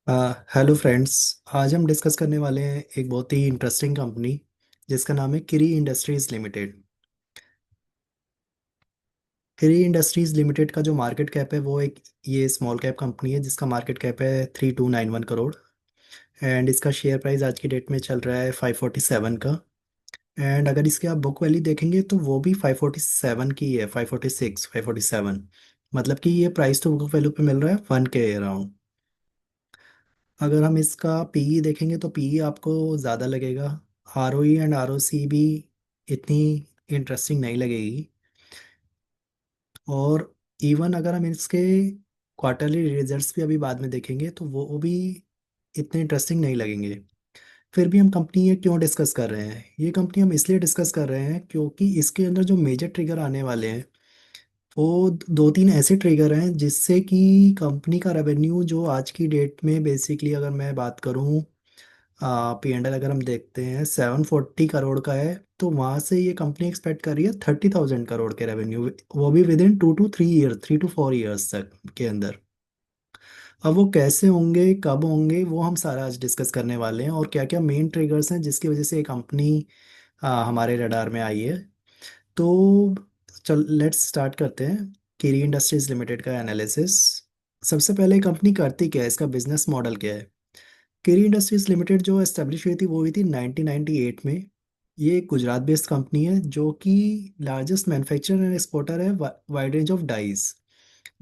Hello friends. आज हम discuss करने वाले हैं एक बहुत ही इंटरेस्टिंग कंपनी जिसका नाम है किरी इंडस्ट्रीज़ लिमिटेड। किरी इंडस्ट्रीज़ लिमिटेड का जो मार्केट कैप है वो एक ये स्मॉल कैप कंपनी है जिसका मार्केट कैप है 3291 करोड़। एंड इसका शेयर प्राइस आज की डेट में चल रहा है 547 का। एंड अगर इसके आप बुक वैल्यू देखेंगे तो वो भी 547 की है, 546 547। मतलब कि ये प्राइस टू बुक वैल्यू पे मिल रहा है 1 के अराउंड। अगर हम इसका पीई देखेंगे तो पीई आपको ज़्यादा लगेगा। आरओई एंड आरओसी भी इतनी इंटरेस्टिंग नहीं लगेगी। और इवन अगर हम इसके क्वार्टरली रिजल्ट्स भी अभी बाद में देखेंगे तो वो भी इतने इंटरेस्टिंग नहीं लगेंगे। फिर भी हम कंपनी ये क्यों डिस्कस कर रहे हैं, ये कंपनी हम इसलिए डिस्कस कर रहे हैं क्योंकि इसके अंदर जो मेजर ट्रिगर आने वाले हैं वो दो तीन ऐसे ट्रिगर हैं जिससे कि कंपनी का रेवेन्यू जो आज की डेट में बेसिकली अगर मैं बात करूं, P&L अगर हम देखते हैं 740 करोड़ का है, तो वहां से ये कंपनी एक्सपेक्ट कर रही है 30,000 करोड़ के रेवेन्यू, वो भी with in 2 to 3 year, 3 to 4 years तक के अंदर। अब वो कैसे होंगे, कब होंगे, वो हम सारा आज डिस्कस करने वाले हैं और क्या क्या मेन ट्रिगर्स हैं जिसकी वजह से ये कंपनी हमारे रडार में आई है। तो चल लेट्स स्टार्ट करते हैं केरी इंडस्ट्रीज लिमिटेड का एनालिसिस। सबसे पहले कंपनी करती क्या है, इसका बिजनेस मॉडल क्या है। केरी इंडस्ट्रीज लिमिटेड जो एस्टेब्लिश हुई थी वो हुई थी 1998 में। ये एक गुजरात बेस्ड कंपनी है जो कि लार्जेस्ट मैन्युफैक्चरर एंड एक्सपोर्टर है वाइड रेंज ऑफ डाइज।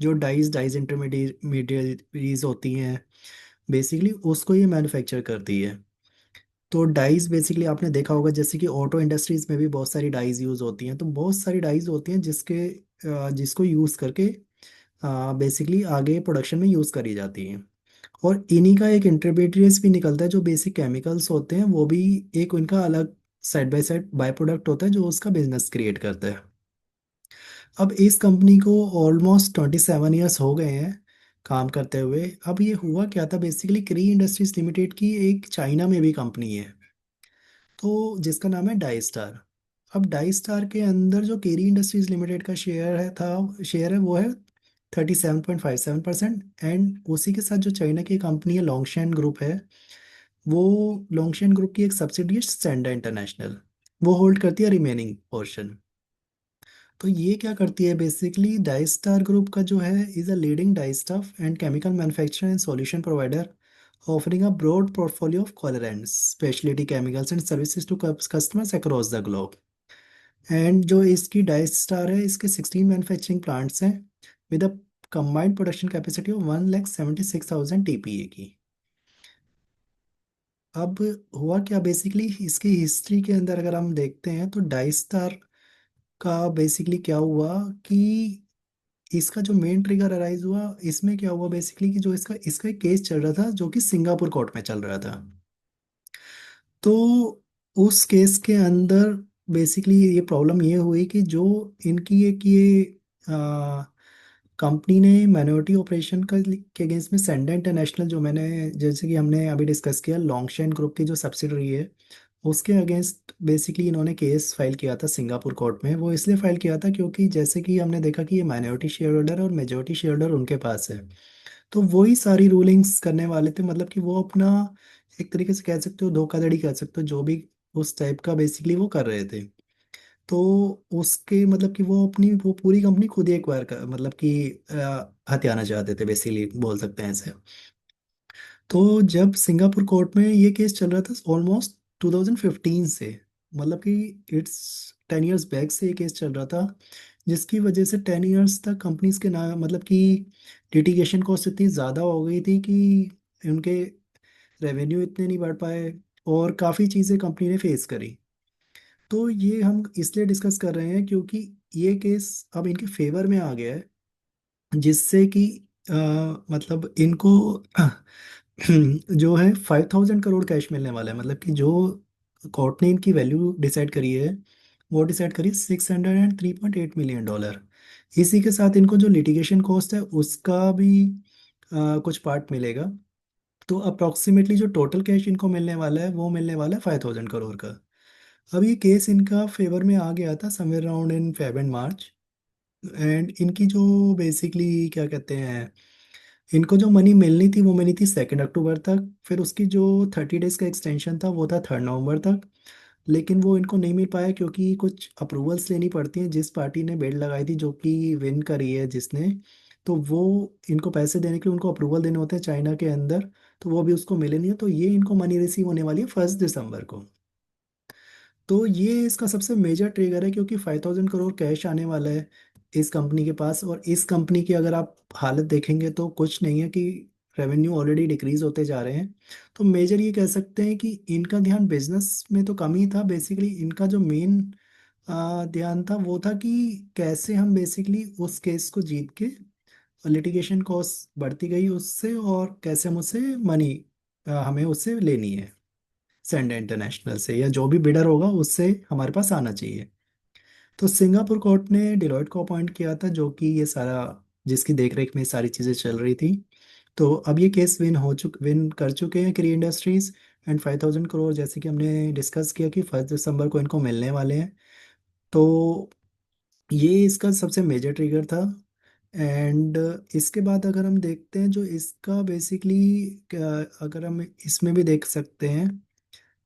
जो डाइज इंटरमीडिएटरीज होती हैं बेसिकली उसको ये मैन्युफैक्चर करती है। तो डाइज बेसिकली आपने देखा होगा जैसे कि ऑटो इंडस्ट्रीज में भी बहुत सारी डाइज यूज़ होती हैं, तो बहुत सारी डाइज होती हैं जिसको यूज़ करके बेसिकली आगे प्रोडक्शन में यूज़ करी जाती हैं। और इन्हीं का एक इंटरमीडिएट्स भी निकलता है जो बेसिक केमिकल्स होते हैं, वो भी एक उनका अलग side by side by product होता है जो उसका बिजनेस क्रिएट करता है। अब इस कंपनी को ऑलमोस्ट 27 ईयर्स हो गए हैं काम करते हुए। अब ये हुआ क्या था, बेसिकली क्री इंडस्ट्रीज लिमिटेड की एक चाइना में भी कंपनी है तो जिसका नाम है डाई स्टार। अब डाई स्टार के अंदर जो केरी इंडस्ट्रीज लिमिटेड का शेयर है वो है 37.57%। एंड उसी के साथ जो चाइना की कंपनी है लोंगशेन ग्रुप है, वो लोंगशेन ग्रुप की एक सब्सिडी है सेंडा इंटरनेशनल, वो होल्ड करती है रिमेनिंग पोर्शन। तो ये क्या करती है, बेसिकली डाई स्टार ग्रुप का जो है is a leading die stuff and chemical manufacturer and solution provider offering a broad portfolio of colorants, specialty chemicals and services to customers across the globe। And जो इसकी die star है इसके 16 manufacturing plants हैं with a combined production capacity of 1,76,000 TPA की। अब हुआ क्या, basically इसकी हिस्ट्री के अंदर अगर हम देखते हैं तो डाई स्टार का बेसिकली क्या हुआ कि इसका जो मेन ट्रिगर अराइज हुआ इसमें क्या हुआ बेसिकली कि जो इसका इसका एक केस चल रहा था जो कि सिंगापुर कोर्ट में चल रहा था। तो उस केस के अंदर बेसिकली ये प्रॉब्लम ये हुई कि जो इनकी एक ये कंपनी ने माइनॉरिटी ऑपरेशन का के अगेंस्ट में सेंडा इंटरनेशनल, जो मैंने जैसे कि हमने अभी डिस्कस किया लॉन्गशेन ग्रुप की जो सब्सिडरी है, उसके अगेंस्ट बेसिकली इन्होंने केस फाइल किया था सिंगापुर कोर्ट में। वो इसलिए फाइल किया था क्योंकि जैसे कि हमने देखा कि ये माइनॉरिटी शेयर होल्डर और मेजोरिटी शेयर होल्डर उनके पास है, तो वही सारी रूलिंग्स करने वाले थे। मतलब कि वो अपना एक तरीके से कह सकते हो धोखाधड़ी कह सकते हो, जो भी उस टाइप का बेसिकली वो कर रहे थे। तो उसके मतलब कि वो अपनी वो पूरी कंपनी खुद ही एक्वायर कर मतलब कि हथियाना चाहते थे, बेसिकली बोल सकते हैं ऐसे। तो जब सिंगापुर कोर्ट में ये केस चल रहा था ऑलमोस्ट 2015 से, मतलब कि इट्स 10 ईयर्स बैक से ये केस चल रहा था, जिसकी वजह से 10 ईयर्स तक कंपनीज के ना मतलब कि लिटिगेशन कॉस्ट इतनी ज़्यादा हो गई थी कि उनके रेवेन्यू इतने नहीं बढ़ पाए और काफ़ी चीज़ें कंपनी ने फेस करी। तो ये हम इसलिए डिस्कस कर रहे हैं क्योंकि ये केस अब इनके फेवर में आ गया है, जिससे कि अ, मतलब इनको जो है 5,000 करोड़ कैश मिलने वाला है। मतलब कि जो कोर्ट ने इनकी वैल्यू डिसाइड करी है वो डिसाइड करी 603.8 मिलियन डॉलर। इसी के साथ इनको जो लिटिगेशन कॉस्ट है उसका भी कुछ पार्ट मिलेगा। तो अप्रोक्सीमेटली जो टोटल कैश इनको मिलने वाला है वो मिलने वाला है 5,000 करोड़ का। अब ये केस इनका फेवर में आ गया था somewhere around in Feb and March. And इनकी जो बेसिकली क्या कहते हैं, इनको जो मनी मिलनी थी वो मिली थी 2 अक्टूबर तक, फिर उसकी जो 30 डेज का एक्सटेंशन था वो था 3 नवंबर तक। लेकिन वो इनको नहीं मिल पाया क्योंकि कुछ अप्रूवल्स लेनी पड़ती हैं। जिस पार्टी ने बिड लगाई थी, जो कि विन करी है जिसने, तो वो इनको पैसे देने के लिए उनको अप्रूवल देने होते हैं चाइना के अंदर। तो वो अभी उसको मिले नहीं है, तो ये इनको मनी रिसीव होने वाली है 1 दिसंबर को। तो ये इसका सबसे मेजर ट्रिगर है क्योंकि 5,000 करोड़ कैश आने वाला है इस कंपनी के पास। और इस कंपनी की अगर आप हालत देखेंगे तो कुछ नहीं है कि रेवेन्यू ऑलरेडी डिक्रीज होते जा रहे हैं। तो मेजर ये कह सकते हैं कि इनका ध्यान बिजनेस में तो कम ही था। बेसिकली इनका जो मेन ध्यान था वो था कि कैसे हम बेसिकली उस केस को जीत के, लिटिगेशन कॉस्ट बढ़ती गई उससे, और कैसे हम उससे मनी हमें उससे लेनी है सैंडा इंटरनेशनल से, या जो भी बिडर होगा उससे हमारे पास आना चाहिए। तो सिंगापुर कोर्ट ने डिलॉयट को अपॉइंट किया था, जो कि ये सारा, जिसकी देखरेख में सारी चीज़ें चल रही थी। तो अब ये केस विन कर चुके हैं क्री इंडस्ट्रीज। एंड 5,000 करोड़ जैसे कि हमने डिस्कस किया कि 1 दिसंबर को इनको मिलने वाले हैं। तो ये इसका सबसे मेजर ट्रिगर था। एंड इसके बाद अगर हम देखते हैं जो इसका बेसिकली, अगर हम इसमें भी देख सकते हैं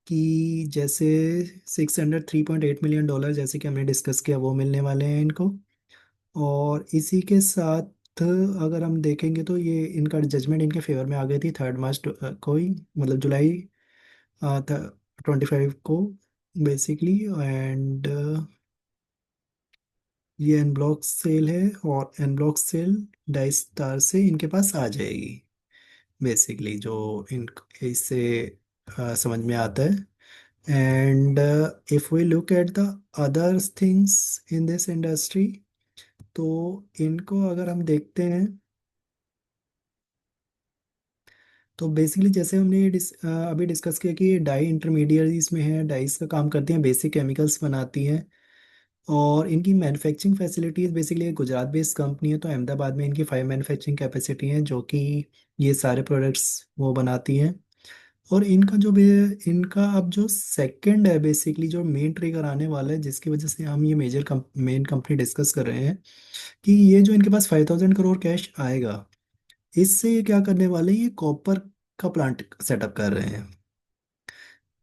कि जैसे $603.8 मिलियन जैसे कि हमने डिस्कस किया वो मिलने वाले हैं इनको। और इसी के साथ अगर हम देखेंगे तो ये इनका जजमेंट इनके फेवर में आ गई थी 3 मार्च को ही, मतलब जुलाई 25 को बेसिकली। एंड ये एन ब्लॉक सेल है, और en bloc sale DyStar से इनके पास आ जाएगी बेसिकली, जो इन इससे समझ में आता है। And if we look at the other things in this industry, तो इनको अगर हम देखते हैं तो बेसिकली जैसे हमने अभी डिस्कस किया कि डाई इंटरमीडिएट्स में है, डाइस का काम करती हैं, बेसिक केमिकल्स बनाती हैं। और इनकी manufacturing facilities basically Gujarat based company है, तो अहमदाबाद में इनकी 5 मैन्युफैक्चरिंग कैपेसिटी हैं जो कि ये सारे प्रोडक्ट्स वो बनाती हैं। और इनका जो इनका अब जो सेकंड है बेसिकली, जो मेन ट्रिगर आने वाला है जिसकी वजह से हम ये मेन कंपनी डिस्कस कर रहे हैं, कि ये जो इनके पास 5,000 करोड़ कैश आएगा, इससे ये क्या करने वाले हैं, ये कॉपर का प्लांट सेटअप कर रहे हैं।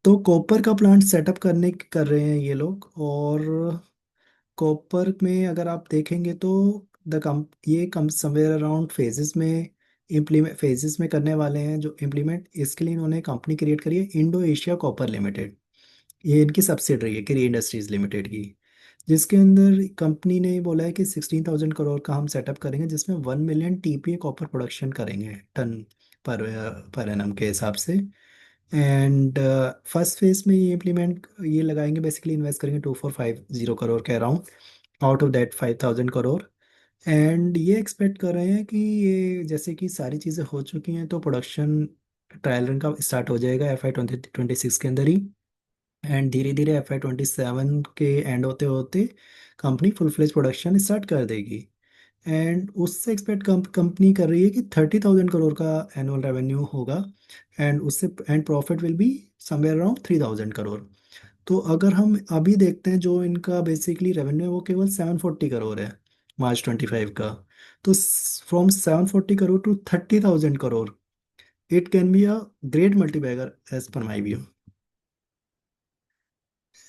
तो कॉपर का प्लांट सेटअप कर रहे हैं ये लोग। और कॉपर में अगर आप देखेंगे तो द कम ये कम समवेयर अराउंड फेजेस में करने वाले हैं जो इम्प्लीमेंट। इसके लिए इन्होंने कंपनी क्रिएट करी है, इंडो एशिया कॉपर लिमिटेड। ये इनकी सब्सिडरी है क्री इंडस्ट्रीज लिमिटेड की, जिसके अंदर कंपनी ने बोला है कि 16,000 करोड़ का हम सेटअप करेंगे, जिसमें 1 मिलियन टीपीए कॉपर प्रोडक्शन करेंगे, टन पर एनम के हिसाब से। एंड फर्स्ट फेज में ये लगाएंगे, बेसिकली इन्वेस्ट करेंगे 2,450 करोड़ के around, out of that 5,000 crore. And ये एक्सपेक्ट कर रहे हैं कि ये जैसे कि सारी चीज़ें हो चुकी हैं तो प्रोडक्शन ट्रायल रन का स्टार्ट हो जाएगा FY 2026 के अंदर ही। एंड धीरे धीरे FY 2027 के एंड होते होते company full fledge production start कर देगी। एंड उससे एक्सपेक्ट कंपनी कर रही है कि 30,000 करोड़ का एनुअल रेवेन्यू होगा। एंड उससे and profit will be somewhere around 3,000 crore. तो अगर हम अभी देखते हैं जो इनका बेसिकली रेवेन्यू है वो केवल 740 करोड़ है March 25 का। तो from 740 crore to 30,000 crore, it can be a great multibagger as per my view.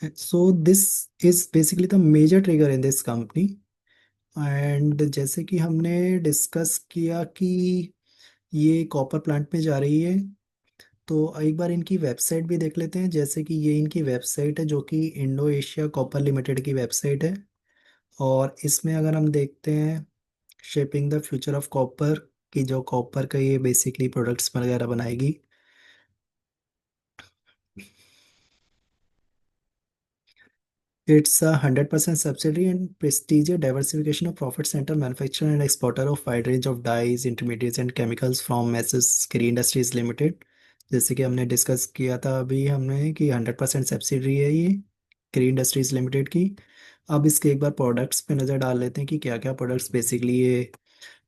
So this is basically the major trigger in this company. And जैसे कि हमने डिस्कस किया कि ये कॉपर प्लांट में जा रही है, तो एक बार इनकी वेबसाइट भी देख लेते हैं। जैसे कि ये इनकी वेबसाइट है जो कि इंडो एशिया कॉपर लिमिटेड की वेबसाइट है। और इसमें अगर हम देखते हैं shaping the future of copper, कि जो कॉपर का ये बेसिकली प्रोडक्ट्स वगैरह बनाएगी। It's a 100% subsidiary and prestigious diversification of profit center, manufacturer and exporter of wide range of dyes, intermediates and chemicals from Messrs Cree Industries Limited। जैसे कि हमने discuss किया था अभी हमने कि 100% सब्सिडरी है ये क्री इंडस्ट्रीज लिमिटेड की। अब इसके एक बार प्रोडक्ट्स पे नज़र डाल लेते हैं कि क्या क्या प्रोडक्ट्स बेसिकली ये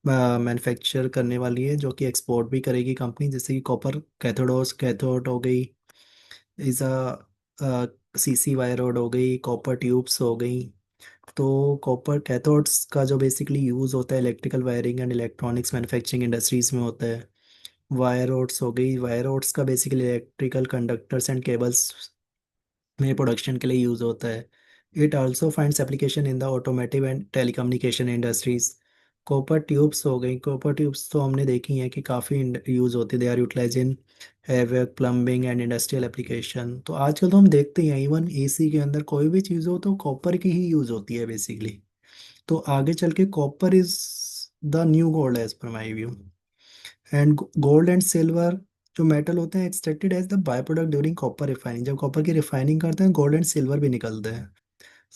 मैन्युफैक्चर करने वाली है, जो कि एक्सपोर्ट भी करेगी कंपनी। जैसे कि कॉपर कैथोड हो गई, इज़ा सीसी वायर रॉड हो गई, कॉपर ट्यूब्स हो गई, तो कॉपर कैथोड्स का जो बेसिकली यूज़ होता है electrical wiring and electronics manufacturing industries में होता है। वायर रोड्स हो गई, वायर रोड्स का basically electrical conductors and cables में प्रोडक्शन के लिए यूज़ होता है। It also finds application in the automotive and telecommunication industries. Copper tubes हो गई, कॉपर ट्यूब्स तो हमने देखी हैं कि काफ़ी यूज़ होती है, they are utilise in HVAC plumbing and industrial application. तो आजकल तो हम देखते हैं इवन एसी के अंदर कोई भी चीज़ हो तो कॉपर की ही यूज़ होती है बेसिकली। तो आगे चल के copper is the new gold as per my view. And gold and silver जो मेटल होते हैं extracted as the by product during copper refining. जब कॉपर की रिफाइनिंग करते हैं गोल्ड एंड सिल्वर भी निकलते हैं।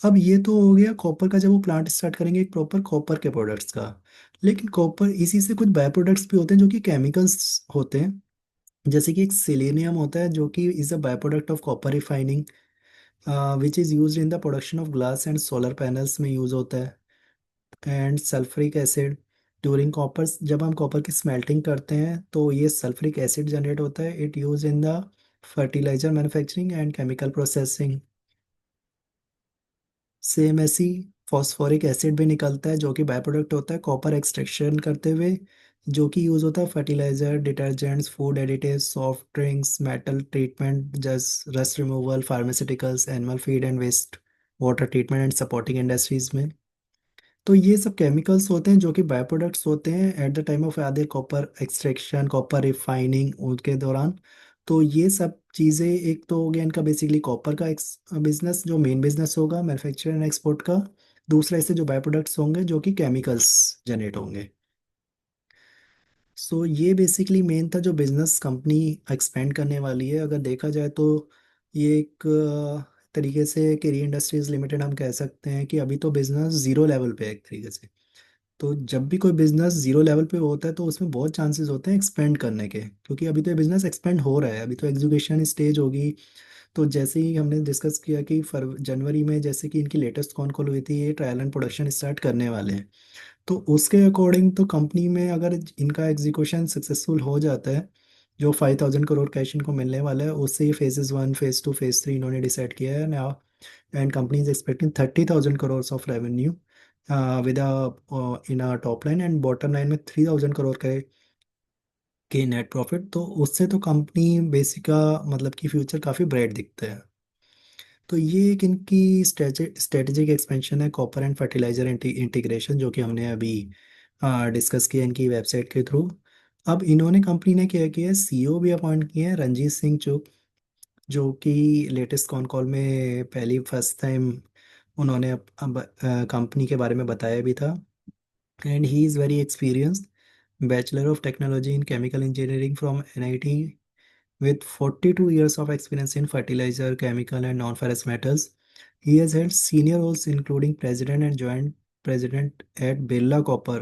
अब ये तो हो गया कॉपर का, जब वो प्लांट स्टार्ट करेंगे एक प्रॉपर कॉपर के प्रोडक्ट्स का। लेकिन कॉपर इसी से कुछ बाय प्रोडक्ट्स भी होते हैं जो कि केमिकल्स होते हैं। जैसे कि एक सिलेनियम होता है जो कि is a by product of copper refining, which is use in the production of glass and solar panels में यूज होता है। And sulphuric acid during copper, जब हम कॉपर की स्मेल्टिंग करते हैं तो ये सल्फ्रिक एसिड जनरेट होता है। It use in the fertiliser manufacturing and chemical processing. Same ऐसी फॉस्फोरिक एसिड भी निकलता है जो कि बाय प्रोडक्ट होता है कॉपर एक्सट्रैक्शन करते हुए, जो कि यूज होता है fertiliser, detergents, food additives, soft drinks, metal treatment जैसे rust removal, pharmaceuticals, animal feed and waste water treatment and supporting industries में। तो ये सब केमिकल्स होते हैं जो कि बाय प्रोडक्ट्स होते हैं एट द टाइम ऑफ आदि कॉपर एक्सट्रैक्शन, कॉपर रिफाइनिंग उनके दौरान। तो ये सब चीज़ें, एक तो हो गया इनका बेसिकली कॉपर का बिजनेस जो मेन बिजनेस होगा मैन्युफैक्चर एंड एक्सपोर्ट का। दूसरा इससे जो बाय प्रोडक्ट्स होंगे जो कि केमिकल्स जनरेट होंगे। सो ये बेसिकली मेन था जो बिजनेस कंपनी एक्सपेंड करने वाली है। अगर देखा जाए तो ये एक तरीके से केरी इंडस्ट्रीज लिमिटेड हम कह सकते हैं कि अभी तो बिजनेस जीरो लेवल पे है एक तरीके से। तो जब भी कोई बिजनेस जीरो लेवल पे होता है तो उसमें बहुत चांसेस होते हैं एक्सपेंड करने के, क्योंकि अभी तो ये बिजनेस एक्सपेंड हो रहा है, अभी तो एग्जीक्यूशन स्टेज होगी। तो जैसे ही हमने डिस्कस किया कि फर जनवरी में जैसे कि इनकी लेटेस्ट कॉन कॉल हुई थी, ये ट्रायल एंड प्रोडक्शन स्टार्ट करने वाले हैं। तो उसके अकॉर्डिंग तो कंपनी में अगर इनका एग्जीक्यूशन सक्सेसफुल हो जाता है, जो 5000 करोड़ कैश इनको मिलने वाला है उससे ये phases one, phase two, phase three इन्होंने डिसाइड किया है now. And company is expecting 30,000 crore of revenue with in a top line and bottom line में 3000 करोड़ के नेट प्रॉफिट। तो उससे तो कंपनी बेसिक का मतलब कि फ्यूचर काफ़ी ब्राइट दिखता है। तो ये एक इनकी स्ट्रेटेजिक एक्सपेंशन है कॉपर एंड फर्टिलाइजर इंटीग्रेशन, जो कि हमने अभी डिस्कस किया इनकी वेबसाइट के थ्रू। अब इन्होंने कंपनी ने क्या किया है, सीईओ भी अपॉइंट किए हैं रंजीत सिंह चुग, जो कि लेटेस्ट कॉन कॉल में पहली फर्स्ट टाइम उन्होंने अब कंपनी के बारे में बताया भी था। And he is very experienced, bachelor of technology in chemical engineering from NIT with 42 years of experience in fertilizer, chemical, and non-ferrous metals. He has held senior roles including president and joint president at Birla Copper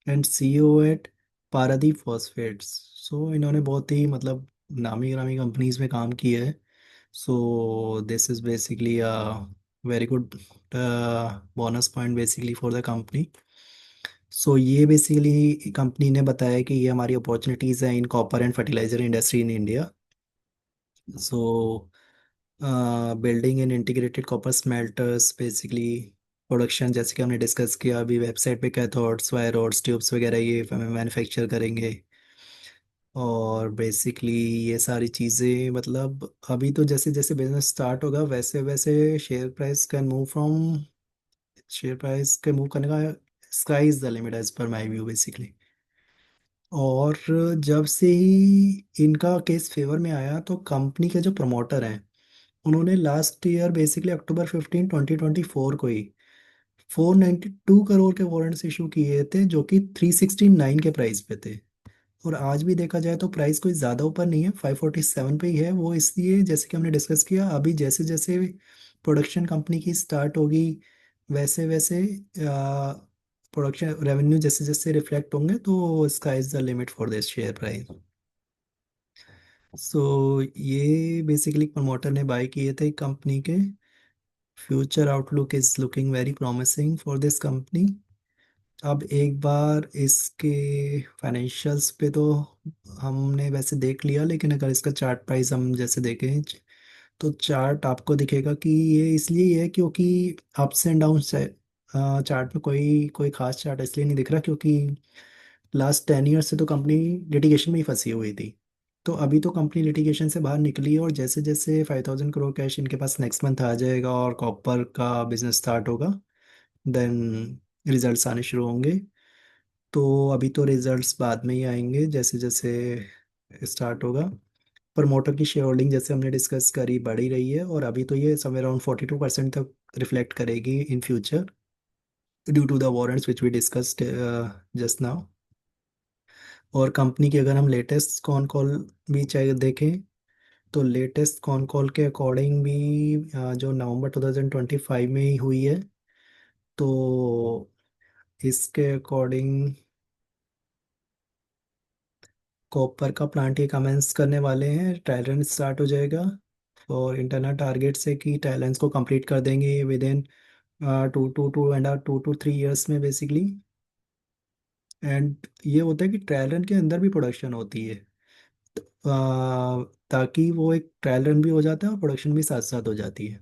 and CEO at Paradeep Phosphates. So इन्होंने बहुत ही मतलब नामी गिरामी companies में काम किया है। So this is basically a very good bonus point basically for the company. So ये बेसिकली कंपनी ने बताया कि ये हमारी अपॉर्चुनिटीज़ हैं in copper and fertiliser industry in India. So building in integrated copper smelters basically production, जैसे कि हमने डिस्कस किया अभी वेबसाइट पे, कैथोड्स, वायर रोड्स, ट्यूब्स वगैरह ये मैन्युफैक्चर करेंगे। और बेसिकली ये सारी चीज़ें मतलब अभी तो जैसे जैसे बिजनेस स्टार्ट होगा वैसे वैसे शेयर प्राइस के मूव करने का sky is the limit as per my view basically. और जब से ही इनका केस फेवर में आया तो कंपनी के जो प्रमोटर हैं उन्होंने लास्ट ईयर बेसिकली अक्टूबर 15 2024 को ही 492 करोड़ के वारंट्स इशू किए थे जो कि 369 के प्राइस पे थे। और आज भी देखा जाए तो प्राइस कोई ज़्यादा ऊपर नहीं है, 547 पे ही है। वो इसलिए जैसे कि हमने डिस्कस किया अभी जैसे जैसे प्रोडक्शन कंपनी की स्टार्ट होगी वैसे वैसे प्रोडक्शन रेवेन्यू जैसे जैसे रिफ्लेक्ट होंगे तो sky is the limit for this share price. So ये बेसिकली प्रमोटर ने बाय किए थे कंपनी के। Future outlook is looking very promising for this company. अब एक बार इसके फाइनेंशियल्स पे तो हमने वैसे देख लिया, लेकिन अगर इसका चार्ट प्राइस हम जैसे देखें तो चार्ट आपको दिखेगा कि ये इसलिए है क्योंकि अप्स एंड डाउन्स है। चार्ट में कोई कोई खास चार्ट इसलिए नहीं दिख रहा क्योंकि लास्ट 10 ईयर्स से तो कंपनी लिटिगेशन में ही फंसी हुई थी। तो अभी तो कंपनी लिटिगेशन से बाहर निकली है, और जैसे जैसे 5,000 करोड़ कैश इनके पास नेक्स्ट मंथ आ जाएगा और कॉपर का बिजनेस स्टार्ट होगा, देन रिजल्ट्स आने शुरू होंगे। तो अभी तो रिजल्ट्स बाद में ही आएंगे जैसे जैसे स्टार्ट होगा। प्रमोटर की शेयर होल्डिंग जैसे हमने डिस्कस करी बढ़ ही रही है, और अभी तो ये समवेयर अराउंड 42% तक रिफ्लेक्ट करेगी in future due to the warrants which we discussed just now. और कंपनी की अगर हम लेटेस्ट कॉन कॉल भी चाहिए देखें, तो लेटेस्ट कॉन कॉल के अकॉर्डिंग भी जो नवंबर 2025 में ही हुई है, तो इसके अकॉर्डिंग कॉपर का प्लांट ये कमेंस करने वाले हैं, ट्रायल रन स्टार्ट हो जाएगा। और इंटरनल टारगेट से कि ट्रायल रन को कंप्लीट कर देंगे विद इन 2 to 3 years में बेसिकली। एंड ये होता है कि ट्रायल रन के अंदर भी प्रोडक्शन होती है, ताकि वो एक ट्रायल रन भी हो जाता है और प्रोडक्शन भी साथ साथ हो जाती है।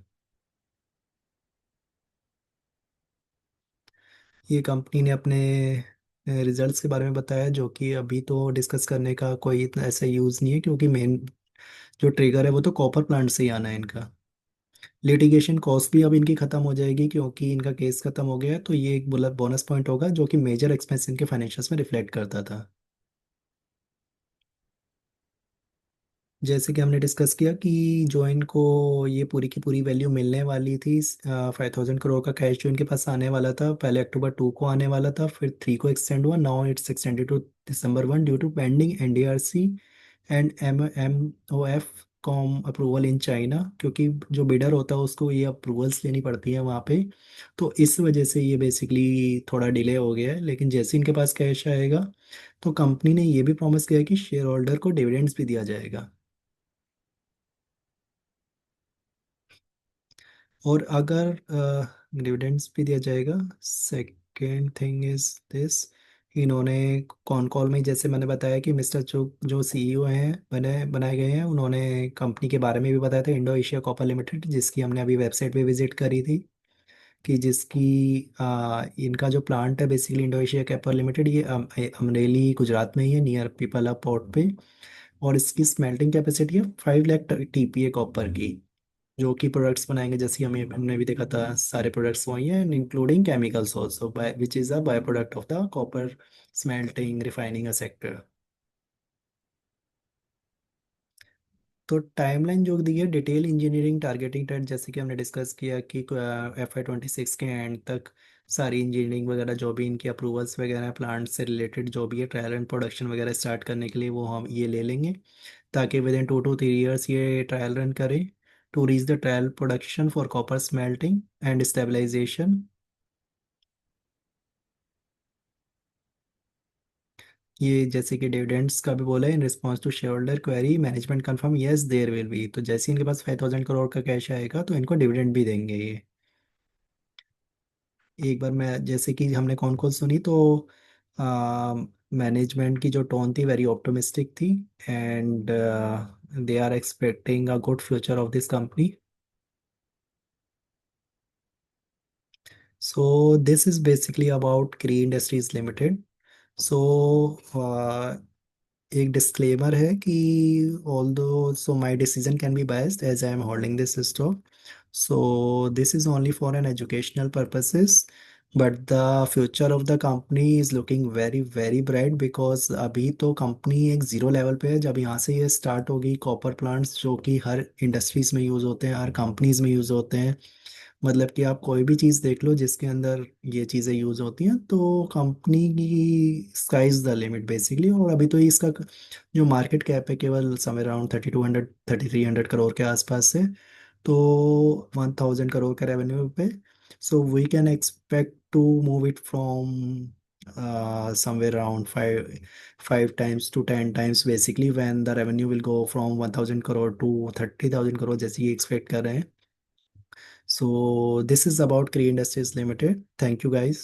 ये कंपनी ने अपने रिजल्ट्स के बारे में बताया, जो कि अभी तो डिस्कस करने का कोई इतना ऐसा यूज़ नहीं है क्योंकि मेन जो ट्रिगर है वो तो कॉपर प्लांट से ही आना है इनका। लिटिगेशन कॉस्ट भी अब इनकी ख़त्म हो जाएगी क्योंकि इनका केस ख़त्म हो गया है, तो ये एक बोनस पॉइंट होगा जो कि मेजर एक्सपेंस इनके फाइनेंशियल्स में रिफ्लेक्ट करता था। जैसे कि हमने डिस्कस किया कि जो इनको ये पूरी की पूरी वैल्यू मिलने वाली थी, 5,000 करोड़ का कैश जो इनके पास आने वाला था, पहले अक्टूबर 2 को आने वाला था, फिर 3 को एक्सटेंड हुआ, now it's extended to December 1 due to pending NDRC and MOF com approval in China, क्योंकि जो बिडर होता है उसको ये अप्रूवल्स लेनी पड़ती है वहाँ पे। तो इस वजह से ये बेसिकली थोड़ा डिले हो गया है, लेकिन जैसे इनके पास कैश आएगा तो कंपनी ने ये भी प्रॉमिस किया है कि शेयर होल्डर को डिविडेंड्स भी दिया जाएगा। और अगर डिविडेंड्स भी दिया जाएगा, सेकेंड थिंग इज दिस, इन्होंने कॉन कॉल में जैसे मैंने बताया कि मिस्टर चुग जो CEO हैं बनाए गए हैं, उन्होंने कंपनी के बारे में भी बताया था, इंडो एशिया कॉपर लिमिटेड, जिसकी हमने अभी वेबसाइट पे विजिट करी थी, कि जिसकी इनका जो प्लांट है basically Indo Asia copper limited, ये अमरेली गुजरात में ही है, नियर पिपला पोर्ट पे। और इसकी स्मेल्टिंग कैपेसिटी है 5 लाख TPA कॉपर की, जो कि प्रोडक्ट्स बनाएंगे, जैसे हमें हमने भी देखा था सारे प्रोडक्ट्स वही हैं, including chemicals also, which is a by product of the copper smelting refining sector. तो टाइमलाइन जो दी है, डिटेल इंजीनियरिंग टारगेटिंग डेट, जैसे कि हमने डिस्कस किया कि FY 26 के एंड तक सारी इंजीनियरिंग वगैरह जो भी इनकी अप्रूवल्स वगैरह प्लांट से रिलेटेड जो भी है, ट्रायल एंड प्रोडक्शन वगैरह स्टार्ट करने के लिए वो हम ये ले लेंगे, ताकि विद इन 2 to 3 years ये ट्रायल रन करें to reach the trial production for copper smelting and stabilisation. ये जैसे कि डिविडेंड्स का भी बोला है, in response to shareholder query management confirm yes there will be, तो जैसे ही इनके पास 5,000 करोड़ का कैश आएगा तो इनको डिविडेंड भी देंगे ये। एक बार मैं जैसे कि हमने कॉन कॉल सुनी तो मैनेजमेंट की जो टोन थी वेरी ऑप्टिमिस्टिक थी, and they are expecting a good future of this company. So this is basically about Kiri industries limited. So एक डिस्क्लेमर है कि although so my decision can be biased as I am holding this stock, so this is only for an educational purposes, but the future of the company is looking very very bright, because अभी तो company एक zero level पे है। जब यहाँ से ये start होगी, कॉपर प्लांट्स जो कि हर इंडस्ट्रीज में यूज़ होते हैं, हर कंपनीज में यूज़ होते हैं, मतलब कि आप कोई भी चीज़ देख लो जिसके अंदर ये चीज़ें यूज़ होती हैं, तो कंपनी की sky is the limit basically. और अभी तो इसका जो मार्केट कैप है केवल समवेयर अराउंड 3200 3300 करोड़ के आसपास है, तो 1,000 करोड़ का रेवेन्यू पे। So we can expect to move it from somewhere around 5 times to 10 times basically, when the revenue will go from 1,000 crore to 30,000 crore, जैसे ये एक्सपेक्ट कर रहे हैं। So this is about Cree Industries Limited. Thank you guys.